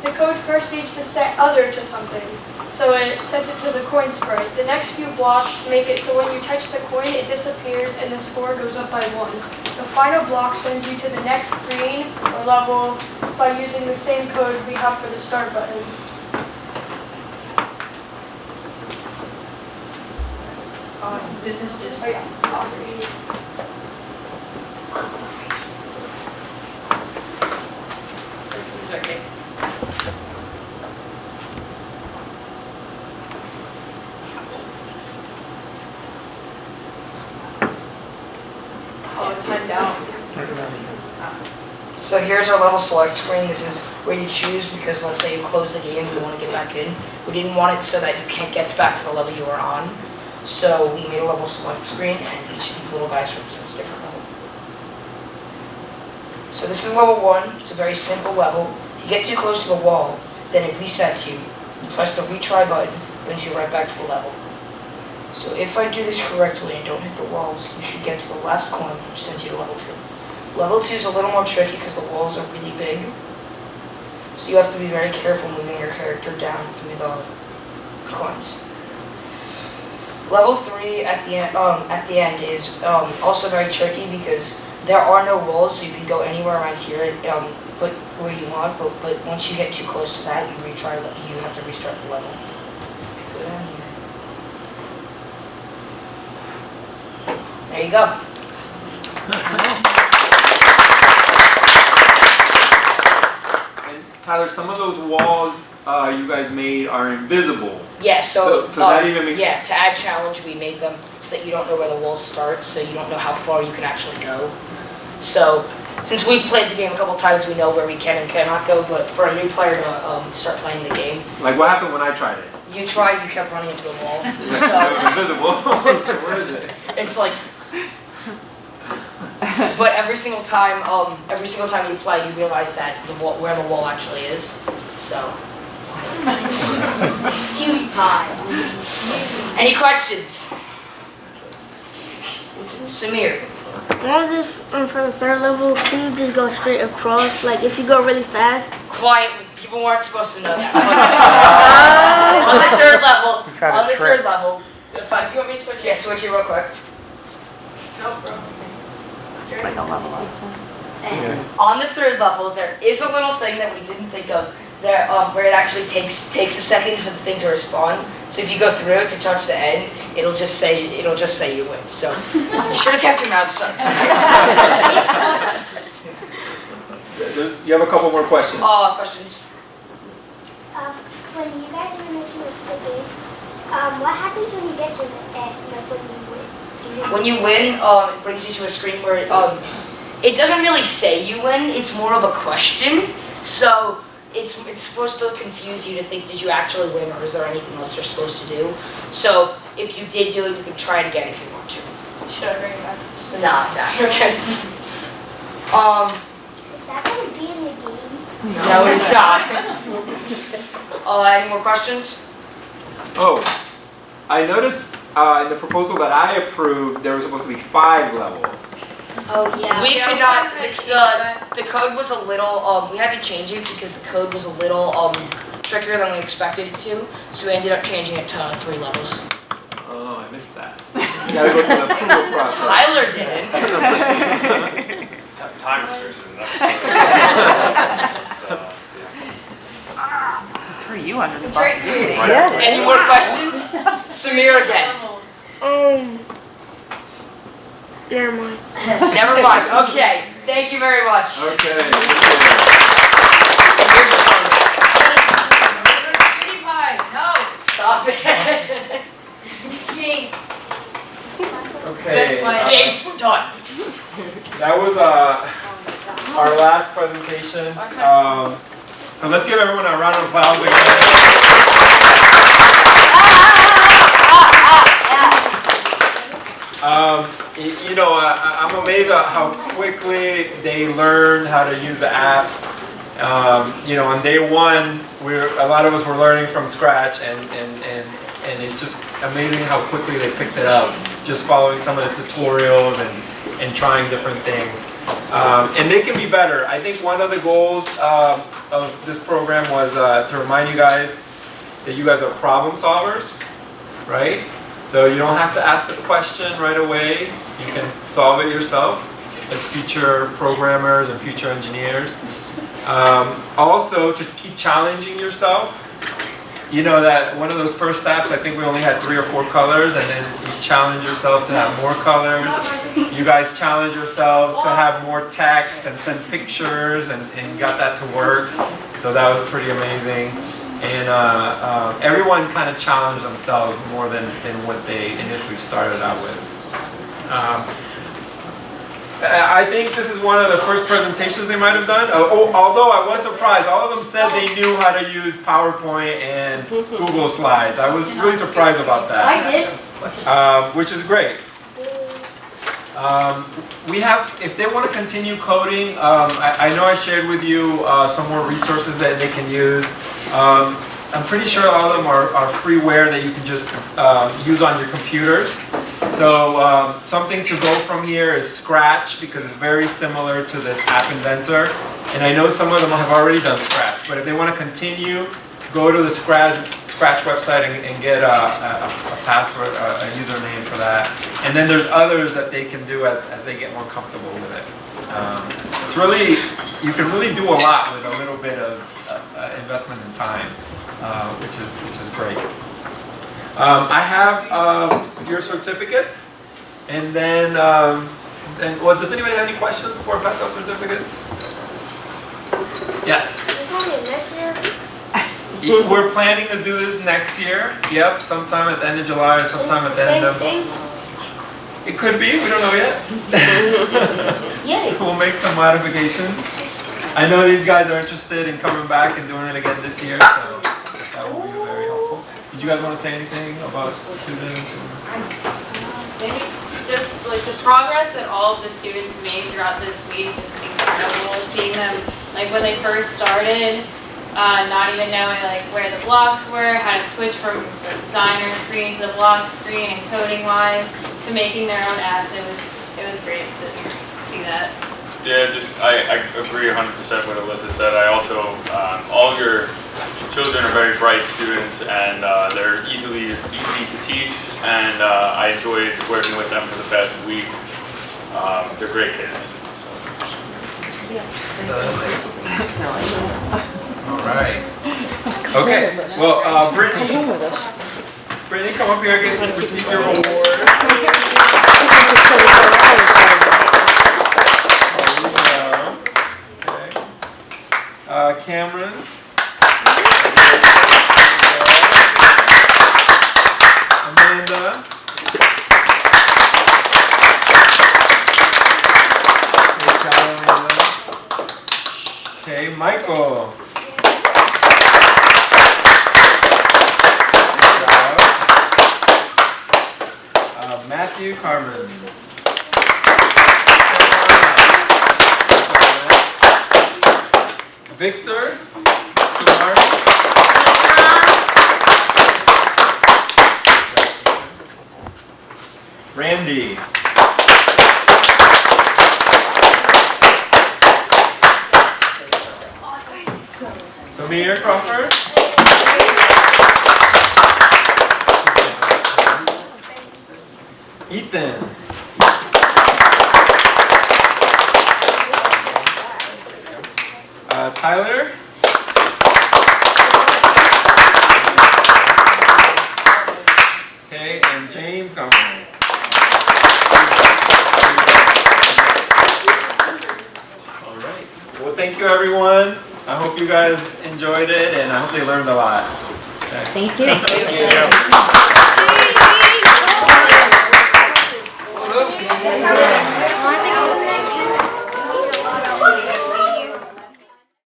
The code first needs to set other to something, so it sets it to the coin sprite. The next few blocks make it so when you touch the coin, it disappears and the score goes up by 1. The final block sends you to the next screen or level by using the same code we have for the start button. This is just... Oh yeah, operating. Okay. Oh, timed out. So here's our level select screen. This is where you choose because let's say you close the game and you want to get back in. We didn't want it so that you can't get back to the level you were on. So we made a level select screen, and each of these little guys represents a different level. So this is level 1. It's a very simple level. If you get too close to the wall, then it resets you. You press the retry button, brings you right back to the level. So if I do this correctly and don't hit the walls, you should get to the last coin, which sends you to level 2. Level 2 is a little more tricky because the walls are really big. So you have to be very careful moving your character down through the coins. Level 3 at the end is also very tricky because there are no walls, so you can go anywhere around here, but where you want. But once you get too close to that, you have to restart the level. Go down here. There you go. And Tyler, some of those walls you guys made are invisible. Yeah, so that even makes... yeah, to add challenge, we made them so that you don't know where the walls start, so you don't know how far you can actually go. So, since we've played the game a couple times, we know where we can and cannot go, but for a new player to start playing the game... Like what happened when I tried it? You tried, you kept running into the wall. It was invisible. Where is it? It's like... But every single time you play, you realize that where the wall actually is. So... Huge pie. Any questions? Samir. For the third level, can you just go straight across? Like if you go really fast? Quietly. People weren't supposed to know that. On the third level. Fine, you want me to switch it? Yeah, switch it real quick. No, bro. It's like a level up. On the third level, there is a little thing that we didn't think of there, where it actually takes a second for the thing to respawn. So if you go through it to touch the end, it'll just say you win. So you should have kept your mouth shut. You have a couple more questions. Questions? When you guys were making the game, what happens when you get to the end, like when you win? When you win, it brings you to a screen where it doesn't really say you win. It's more of a question. So it's supposed to confuse you to think, did you actually win, or is there anything else you're supposed to do? So if you did do it, you can try it again if you want to. Should I bring it back? No, okay. Is that going to be in the game? No, it's not. Any more questions? Oh, I noticed in the proposal that I approved, there was supposed to be 5 levels. Oh yeah. We could not. The code was a little. We had to change it because the code was a little trickier than we expected it to. So we ended up changing it to 3 levels. Oh, I missed that. You gotta go through the approval process. Tyler did it. Time restriction. Threw you under the It's bus. right here. Yeah. Any more questions? Samir again. Never mind. Never mind. Okay. Thank you very much. Okay. Here's the phone. Cutie pie. No. Stop it. James. Okay. James, we're done. That was our last presentation. So let's give everyone a round of applause again. You know, I'm amazed at how quickly they learned how to use the apps. You know, on day 1, a lot of us were learning from scratch, and it's just amazing how quickly they picked it up, just following some of the tutorials and trying different things. And they can be better. I think one of the goals of this program was to remind you guys that you guys are problem solvers, right? So you don't have to ask the question right away. You can solve it yourself as future programmers and future engineers. Also, to keep challenging yourself. You know that one of those first apps, I think we only had 3 or 4 colors, and then you challenge yourself to have more colors. You guys challenge yourselves to have more text and send pictures, and got that to work. So that was pretty amazing. And everyone kind of challenged themselves more than what they initially started out with. I think this is one of the first presentations they might have done. Although I was surprised, all of them said they knew how to use PowerPoint and Google Slides. I was really surprised about that. I did. Which is great. We have, if they want to continue coding, I know I shared with you some more resources that they can use. I'm pretty sure all of them are freeware that you can just use on your computers. So something to go from here is Scratch, because it's very similar to this App Inventor. And I know some of them have already done Scratch, but if they want to continue, go to the Scratch website and get a password, a username for that. And then there's others that they can do as they get more comfortable with it. It's really, you can really do a lot with a little bit of investment in time, which is great. I have your certificates, and then, well, does anybody have any questions before I pass out certificates? Yes. Next year? We're planning to do this next year. Yep, sometime at the end of July or sometime at the end of... It could be, we don't know yet. Yay. We'll make some modifications. I know these guys are interested in coming back and doing it again this year, so that will be very helpful. Did you guys want to say anything about students? Just like the progress that all of the students made throughout this week is incredible. Seeing them, like when they first started, not even knowing like where the blocks were, how to switch from the designer screen to the block screen, and coding wise to making their own apps. It was great to see that. Yeah, I agree 100% with what Alyssa said. I also, all of your children are very bright students, and they're easy to teach, and I enjoyed working with them for the past week. They're great kids. All right. Okay. Well, Brittany, come up here again and receive your award. Cameron. Amanda. Okay, Michael. Matthew Carmen. Victor. Randy. Samir Crawford. Ethan. Tyler. Okay, and James Gomez. All right. Well, thank you, everyone. I hope you guys enjoyed it, and I hope they learned a lot. Okay. Thank you. Thank you.